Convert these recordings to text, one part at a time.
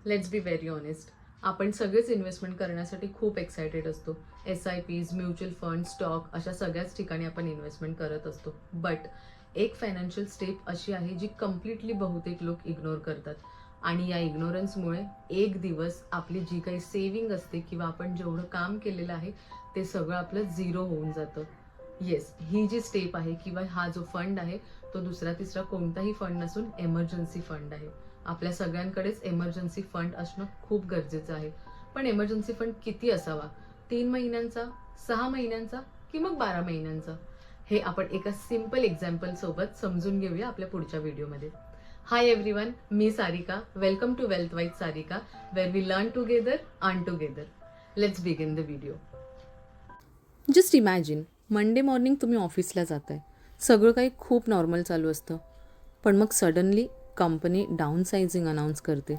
Let's be very honest, आपण सगळेच investment करण्यासाठी खूप एक्सायटेड असतो. SIPs, म्युच्युअल फंड, स्टॉक अशा सगळ्याच ठिकाणी आपण इन्व्हेस्टमेंट करत असतो. बट एक फायनान्शियल स्टेप अशी आहे जी कम्प्लिटली बहुतेक लोक इग्नोर करतात. आणि या इग्नोरन्समुळे एक दिवस आपली जी काही सेव्हिंग असते किंवा आपण जेवढं काम केलेलं आहे ते सगळं आपलं झिरो होऊन जातं. येस, ही जी स्टेप आहे किंवा हा जो फंड आहे तो दुसरा तिसरा कोणताही फंड नसून एमर्जन्सी फंड आहे. आपल्या सगळ्यांकडेच एमर्जन्सी फंड असणं खूप गरजेचं आहे. पण एमर्जन्सी फंड किती असावा? 3 महिन्यांचा, 6 महिन्यांचा की मग 12 महिन्यांचा? हे आपण एका सिम्पल एक्झाम्पल सोबत समजून घेऊया आपल्या पुढच्या व्हिडिओमध्ये. हाय एव्हरीवन, मी Sarika. Welcome to wealth wise Sarika, where we learn together, earn together. Let's begin the video. Just imagine, Monday morning तुम्ही ऑफिसला जाताय. सगळं काही खूप नॉर्मल चालू असतं. पण मग suddenly company down sizing announce करते.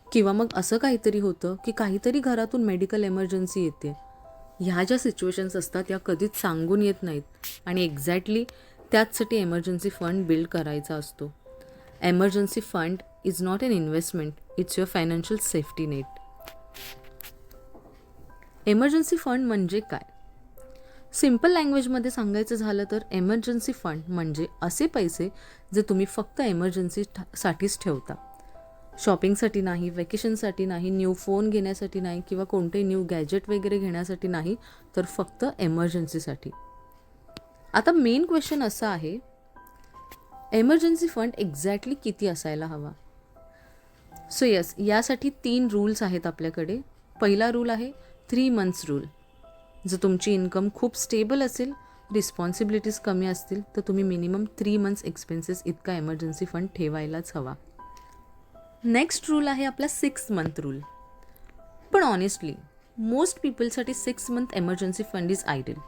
किंवा मग असं काहीतरी होतं की काहीतरी घरातून मेडिकल एमर्जन्सी येते. ह्या ज्या सिच्युएशन्स असतात या कधीच सांगून येत नाहीत आणि एक्झॅक्टली त्याचसाठी एमर्जन्सी फंड बिल्ड करायचा असतो. Emergency fund is not N investment, it's your financial safety net. Emergency fund म्हणजे काय? सिम्पल लँग्वेजमध्ये सांगायचं झालं तर एमर्जन्सी फंड म्हणजे असे पैसे जे तुम्ही फक्त एमर्जन्सीसाठीच ठेवता. शॉपिंगसाठी नाही, वेकेशनसाठी नाही, न्यू फोन घेण्यासाठी नाही किंवा कोणते न्यू गॅजेट वगैरे घेण्यासाठी नाही, तर फक्त एमर्जन्सीसाठी. आता मेन क्वेश्चन असा आहे, एमर्जन्सी फंड एक्झॅक्टली किती असायला हवा? सो येस, यासाठी 3 रूल्स आहेत आपल्याकडे. पहिला रूल आहे 3 मंथ्स रूल. जर तुमची इन्कम खूप स्टेबल असेल, रिस्पॉन्सिबिलिटीज कमी असतील, तर तुम्ही मिनिमम 3 मंथ्स एक्सपेन्सेस इतका एमर्जन्सी फंड ठेवायलाच हवा. नेक्स्ट रूल आहे आपला 6 मंथ रूल. पण ऑनेस्टली मोस्ट पीपलसाठी 6 month emergency fund is ideal.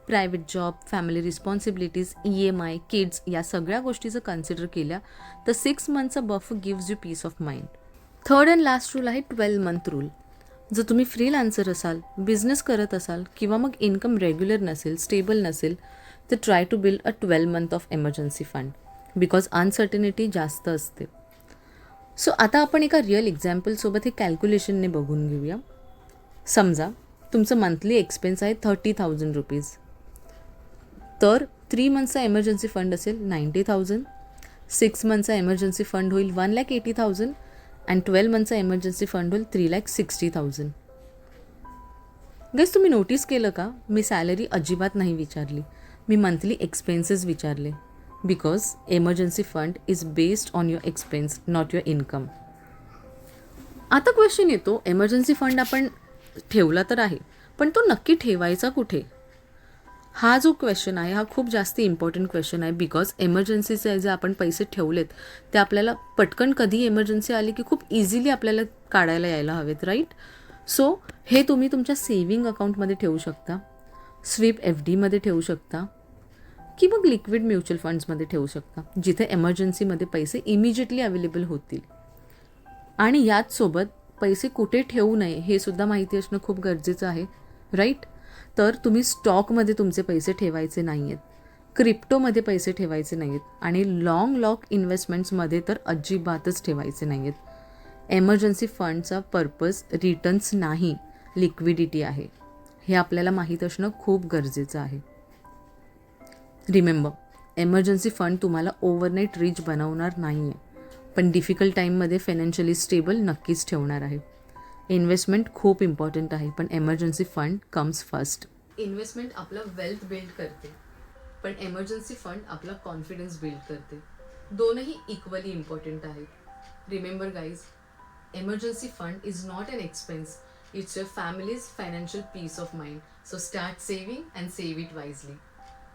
Private job, family responsibilities, EMI, kids या सगळ्या गोष्टी जर कन्सिडर केल्या तर 6 मंथचा buffer gives you peace of mind. Third and last rule आहे 12 मंथ रूल. जर तुम्ही फ्रीलान्सर असाल, बिझनेस करत असाल किंवा मग इन्कम रेग्युलर नसेल, स्टेबल नसेल, तर try to build a 12 month of emergency fund because uncertainty जास्त असते. सो आता आपण एका रिअल एक्झाम्पलसोबत हे कॅल्क्युलेशनने बघून घेऊया. समजा तुमचं मंथली एक्सपेन्स आहे 30,000 रुपीज. तर 3 मंथचा एमर्जन्सी फंड असेल 90,000, 6 मंथचा एमर्जन्सी फंड होईल 1,80,000 अँड 12 मंथचा एमर्जन्सी फंड होईल 3,60,000. गाईज, तुम्ही नोटीस केलं का, मी सॅलरी अजिबात नाही विचारली, मी मंथली एक्सपेन्सेस विचारले. Because emergency fund is based on your expense, not your income. आता क्वेश्चन येतो, एमर्जन्सी फंड आपण ठेवला तर आहे, पण तो नक्की ठेवायचा कुठे? हा जो क्वेश्चन आहे हा खूप जास्त इम्पॉर्टंट क्वेश्चन आहे. बिकॉज एमर्जन्सीचे जे आपण पैसे ठेवलेत ते आपल्याला पटकन कधी एमर्जन्सी आली की खूप इझिली आपल्याला काढायला यायला हवेत, राईट? सो हे तुम्ही तुमच्या सेव्हिंग अकाउंटमध्ये ठेवू शकता, स्वीप FDमध्ये ठेवू शकता की मग लिक्विड म्युच्युअल फंड्समध्ये ठेवू शकता, जिथे एमर्जन्सीमध्ये पैसे इमिजिएटली अवेलेबल होतील. आणि याचसोबत पैसे कुठे ठेवू नये हे सुद्धा माहिती असणं खूप गरजेचं आहे, राईट? तर तुम्ही स्टॉकमध्ये तुमचे पैसे ठेवायचे नाही आहेत, क्रिप्टोमध्ये पैसे ठेवायचे नाही आहेत आणि लॉंग लॉक इन्व्हेस्टमेंट्समध्ये तर अजिबातच ठेवायचे नाही आहेत. एमर्जन्सी फंडचा पर्पज रिटर्न्स नाही, लिक्विडिटी आहे. हे आपल्याला माहीत असणं खूप गरजेचं आहे. रिमेंबर, एमर्जन्सी फंड तुम्हाला ओव्हरनाईट रिच बनवणार नाही आहे, पण डिफिकल्ट टाईममध्ये फायनान्शियली स्टेबल नक्कीच ठेवणार आहे. इन्व्हेस्टमेंट खूप इम्पॉर्टंट आहे, पण emergency fund comes first. Investment आपलं वेल्थ बिल्ड करते, पण एमर्जन्सी फंड आपला कॉन्फिडन्स बिल्ड करते. दोनही इक्वली इम्पॉर्टंट आहेत. Remember guys, emergency fund is not an expense, it's your family's financial peace of mind. So start saving and save it wisely.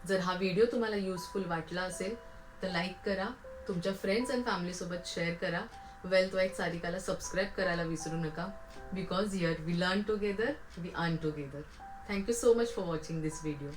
जर हा video तुम्हाला useful वाटला असेल तर लाईक करा, तुमच्या फ्रेंड्स अँड फॅमिलीसोबत शेअर करा. वेल्थ वाईज सारिकाला सबस्क्राईब करायला विसरू नका. Because here we learn together, we earn together. Thank you so much for watching this video.